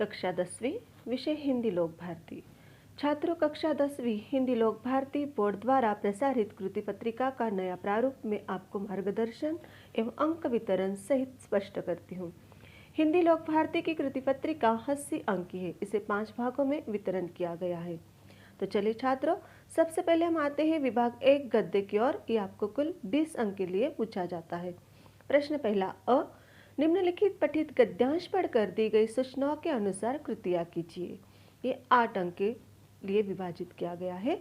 कक्षा 10वीं विषय हिंदी लोक भारती। छात्रों, कक्षा 10वीं हिंदी लोक भारती बोर्ड द्वारा प्रसारित कृति पत्रिका का नया प्रारूप में आपको मार्गदर्शन एवं अंक वितरण सहित स्पष्ट करती हूँ। हिंदी लोक भारती की कृति पत्रिका 80 अंक की है। इसे 5 भागों में वितरण किया गया है। तो चलिए छात्रों, सबसे पहले हम आते हैं विभाग 1 गद्य की ओर। ये आपको कुल 20 अंक के लिए पूछा जाता है। प्रश्न पहला अ, निम्नलिखित पठित गद्यांश पढ़कर दी गई सूचनाओं के अनुसार कृतियाँ कीजिए। ये 8 अंक के लिए विभाजित किया गया है।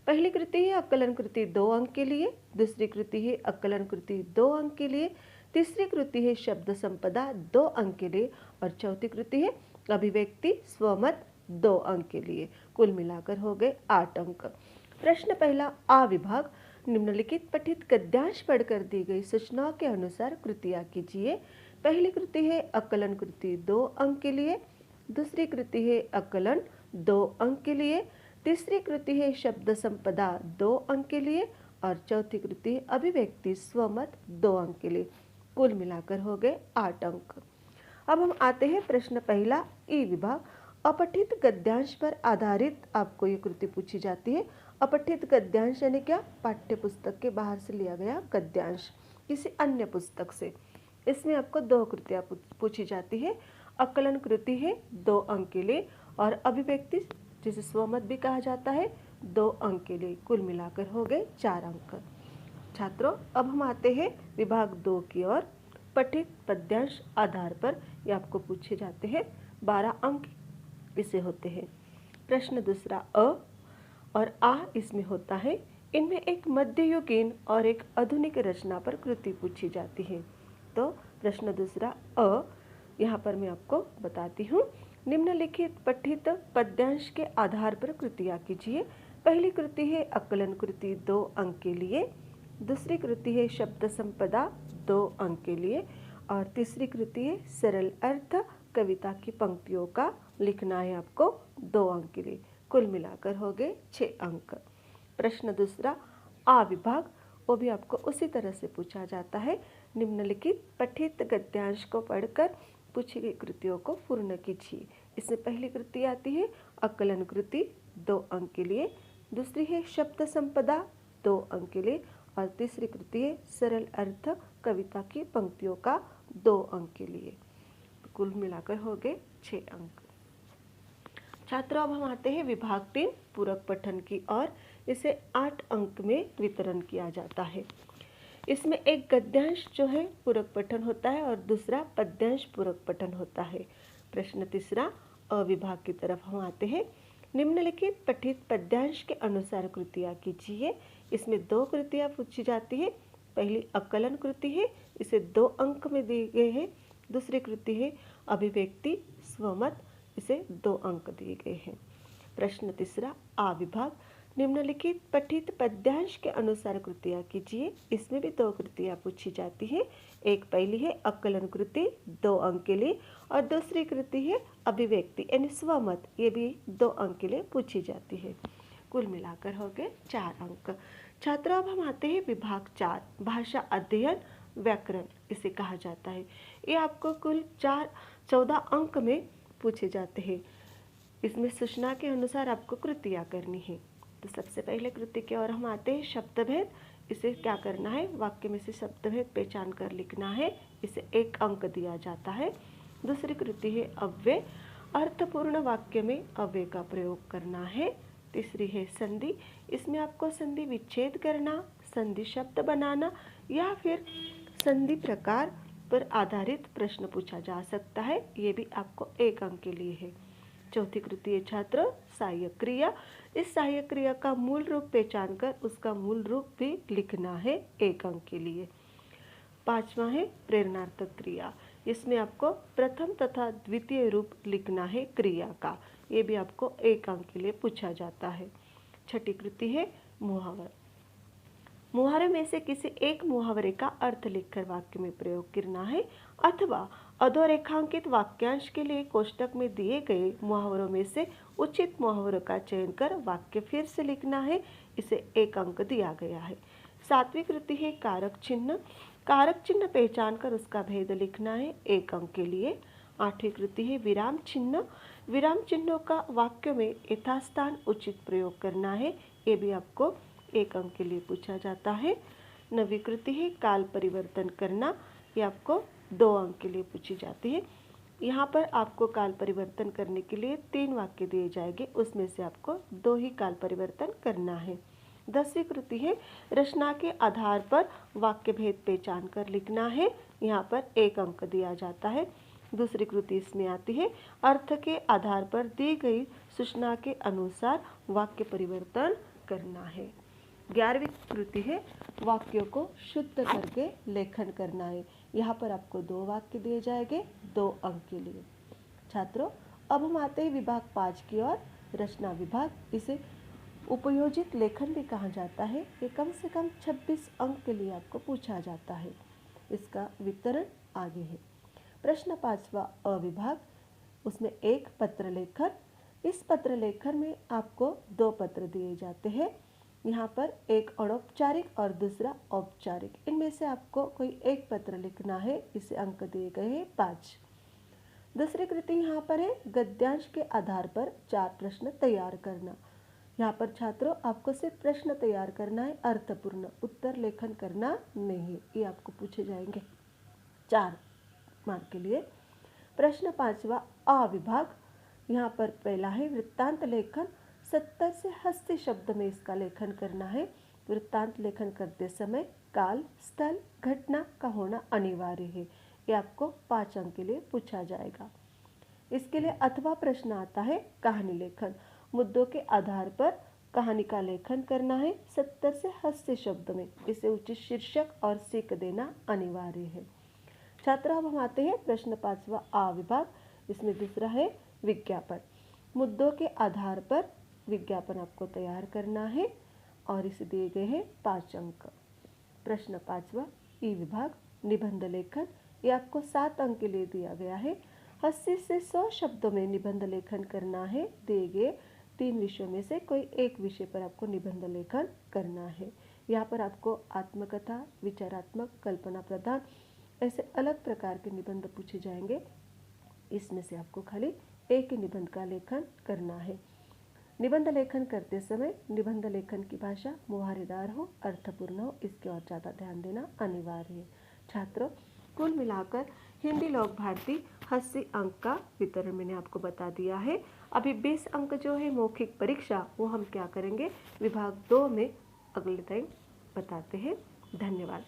पहली कृति है आकलन कृति 2 अंक के लिए, दूसरी कृति है आकलन कृति 2 अंक के लिए, तीसरी कृति है शब्द संपदा 2 अंक के लिए और चौथी कृति है अभिव्यक्ति स्वमत 2 अंक के लिए। कुल मिलाकर हो गए 8 अंक। प्रश्न पहला आ विभाग, निम्नलिखित पठित गद्यांश पढ़कर दी गई सूचनाओं के अनुसार कृतियाँ कीजिए। पहली कृति है आकलन कृति 2 अंक के लिए, दूसरी कृति है आकलन 2 अंक के लिए, तीसरी कृति है शब्द संपदा 2 अंक के लिए और चौथी कृति है अभिव्यक्ति स्वमत 2 अंक के लिए। कुल मिलाकर हो गए 8 अंक। अब हम आते हैं प्रश्न पहला ई विभाग, अपठित गद्यांश पर आधारित आपको ये कृति पूछी जाती है। अपठित गद्यांश यानी क्या? पाठ्य पुस्तक के बाहर से लिया गया गद्यांश किसी अन्य पुस्तक से। इसमें आपको 2 कृतियाँ पूछी जाती है। आकलन कृति है 2 अंक के लिए और अभिव्यक्ति जिसे स्वमत भी कहा जाता है 2 अंक के लिए। कुल मिलाकर हो गए 4 अंक। छात्रों, अब हम आते हैं विभाग 2 की ओर। पठित पद्यांश आधार पर ये आपको पूछे जाते हैं। 12 अंक इसे होते हैं। प्रश्न दूसरा अ और आ इसमें होता है। इनमें एक मध्ययुगीन और एक आधुनिक रचना पर कृति पूछी जाती है। तो प्रश्न दूसरा अ, यहाँ पर मैं आपको बताती हूँ। निम्नलिखित पठित पद्यांश के आधार पर कृतियाँ कीजिए। पहली कृति है आकलन कृति 2 अंक के लिए, दूसरी कृति है शब्द संपदा 2 अंक के लिए और तीसरी कृति है सरल अर्थ कविता की पंक्तियों का लिखना है आपको 2 अंक के लिए। कुल मिलाकर हो गए 6 अंक। प्रश्न दूसरा आ विभाग, वो भी आपको उसी तरह से पूछा जाता है। निम्नलिखित पठित गद्यांश को पढ़कर पूछी गई कृतियों को पूर्ण कीजिए। इसमें पहली कृति आती है आकलन कृति 2 अंक के लिए, दूसरी है शब्द संपदा 2 अंक के लिए और तीसरी कृति है सरल अर्थ कविता की पंक्तियों का 2 अंक के लिए। कुल मिलाकर हो गए 6 अंक। छात्रों, अब हम आते हैं विभाग 3 पूरक पठन की और इसे 8 अंक में वितरण किया जाता है। इसमें एक गद्यांश जो है पूरक पठन होता है और दूसरा पद्यांश पूरक पठन होता है। प्रश्न तीसरा अ विभाग की तरफ हम आते हैं। निम्नलिखित पठित पद्यांश के अनुसार कृतियाँ कीजिए। इसमें 2 कृतियाँ पूछी जाती है। पहली आकलन कृति है, इसे 2 अंक में दिए गए हैं। दूसरी कृति है अभिव्यक्ति स्वमत, इसे 2 अंक दिए गए हैं। प्रश्न तीसरा आ विभाग, निम्नलिखित पठित पद्यांश के अनुसार कृतियाँ कीजिए। इसमें भी 2 कृतियाँ पूछी जाती है। एक पहली है आकलन कृति 2 अंक के लिए और दूसरी कृति है अभिव्यक्ति यानी स्वमत, ये भी 2 अंक के लिए पूछी जाती है। कुल मिलाकर हो गए 4 अंक। छात्रों, अब हम आते हैं विभाग 4 भाषा अध्ययन व्याकरण इसे कहा जाता है। ये आपको कुल 14 अंक में पूछे जाते हैं। इसमें सूचना के अनुसार आपको कृतियाँ करनी है। तो सबसे पहले कृति की ओर हम आते हैं शब्दभेद। इसे क्या करना है? वाक्य में से शब्दभेद पहचान कर लिखना है। इसे 1 अंक दिया जाता है। दूसरी कृति है अव्यय, अर्थपूर्ण वाक्य में अव्यय का प्रयोग करना है। तीसरी है संधि, इसमें आपको संधि विच्छेद करना, संधि शब्द बनाना या फिर संधि प्रकार पर आधारित प्रश्न पूछा जा सकता है। ये भी आपको 1 अंक के लिए है। चौथी कृति है छात्र सहायक क्रिया। इस सहायक क्रिया का मूल रूप पहचान कर उसका मूल रूप भी लिखना है 1 अंक के लिए। 5वां है प्रेरणार्थक क्रिया। इसमें आपको प्रथम तथा द्वितीय रूप लिखना है क्रिया का। ये भी आपको 1 अंक के लिए पूछा जाता है। छठी कृति है मुहावरा। मुहावरे में से किसी एक मुहावरे का अर्थ लिखकर वाक्य में प्रयोग करना है अथवा अधोरेखांकित वाक्यांश के लिए कोष्टक में दिए गए मुहावरों में से उचित मुहावरों का चयन कर वाक्य फिर से लिखना है। इसे 1 अंक दिया गया है। 7वीं कृति है कारक चिन्ह। कारक चिन्ह पहचान कर उसका भेद लिखना है 1 अंक के लिए। 8वीं कृति है विराम चिन्ह। विराम चिन्हों का वाक्यों में यथास्थान उचित प्रयोग करना है, ये भी आपको 1 अंक के लिए पूछा जाता है। 9वीं कृति है काल परिवर्तन करना, ये आपको 2 अंक के लिए पूछी जाती है। यहाँ पर आपको काल परिवर्तन करने के लिए 3 वाक्य दिए जाएंगे, उसमें से आपको 2 ही काल परिवर्तन करना है। 10वीं कृति है रचना के आधार पर वाक्य भेद पहचान कर लिखना है, यहाँ पर 1 अंक दिया जाता है। दूसरी कृति इसमें आती है अर्थ के आधार पर दी गई सूचना के अनुसार वाक्य परिवर्तन करना है। 11वीं कृति है वाक्यों को शुद्ध करके लेखन करना है, यहाँ पर आपको 2 वाक्य दिए जाएंगे 2 अंक के लिए। छात्रों, अब हम आते हैं विभाग 5 की ओर, रचना विभाग। इसे उपयोजित लेखन भी कहा जाता है। ये कम से कम 26 अंक के लिए आपको पूछा जाता है। इसका वितरण आगे है। प्रश्न 5वां अविभाग, उसमें 1 पत्र लेखन। इस पत्र लेखन में आपको 2 पत्र दिए जाते हैं, यहाँ पर एक अनौपचारिक और दूसरा औपचारिक। इनमें से आपको कोई 1 पत्र लिखना है, इसे अंक दिए गए हैं 5। दूसरी कृति यहाँ पर है गद्यांश के आधार पर 4 प्रश्न तैयार करना। यहाँ पर छात्रों आपको सिर्फ प्रश्न तैयार करना है, अर्थपूर्ण उत्तर लेखन करना नहीं, ये आपको पूछे जाएंगे 4 मार्क के लिए। प्रश्न 5वां अविभाग, यहाँ पर पहला है वृत्तांत लेखन। 70 से 80 शब्द में इसका लेखन करना है। वृत्तांत लेखन करते समय काल, स्थल, घटना का होना अनिवार्य है, ये आपको 5 अंक के लिए पूछा जाएगा। इसके लिए अथवा प्रश्न आता है कहानी लेखन। मुद्दों के आधार पर कहानी का लेखन करना है 70 से 80 शब्द में, इसे उचित शीर्षक और सीख देना अनिवार्य है। छात्र, अब हम आते हैं प्रश्न 5वां आ विभाग। इसमें दूसरा है विज्ञापन। मुद्दों के आधार पर विज्ञापन आपको तैयार करना है और इसे दिए गए हैं 5 अंक। प्रश्न 5वां ई विभाग, निबंध लेखन। ये आपको 7 अंक के लिए दिया गया है। 80 से 100 शब्दों में निबंध लेखन करना है। दिए गए 3 विषयों में से कोई एक विषय पर आपको निबंध लेखन करना है। यहाँ पर आपको आत्मकथा, विचारात्मक, कल्पना प्रधान, ऐसे अलग प्रकार के निबंध पूछे जाएंगे। इसमें से आपको खाली एक ही निबंध का लेखन करना है। निबंध लेखन करते समय निबंध लेखन की भाषा मुहावरेदार हो, अर्थपूर्ण हो, इसके और ज़्यादा ध्यान देना अनिवार्य है। छात्रों, कुल मिलाकर हिंदी लोक भारती 80 अंक का वितरण मैंने आपको बता दिया है। अभी 20 अंक जो है मौखिक परीक्षा, वो हम क्या करेंगे विभाग 2 में अगले टाइम बताते हैं। धन्यवाद।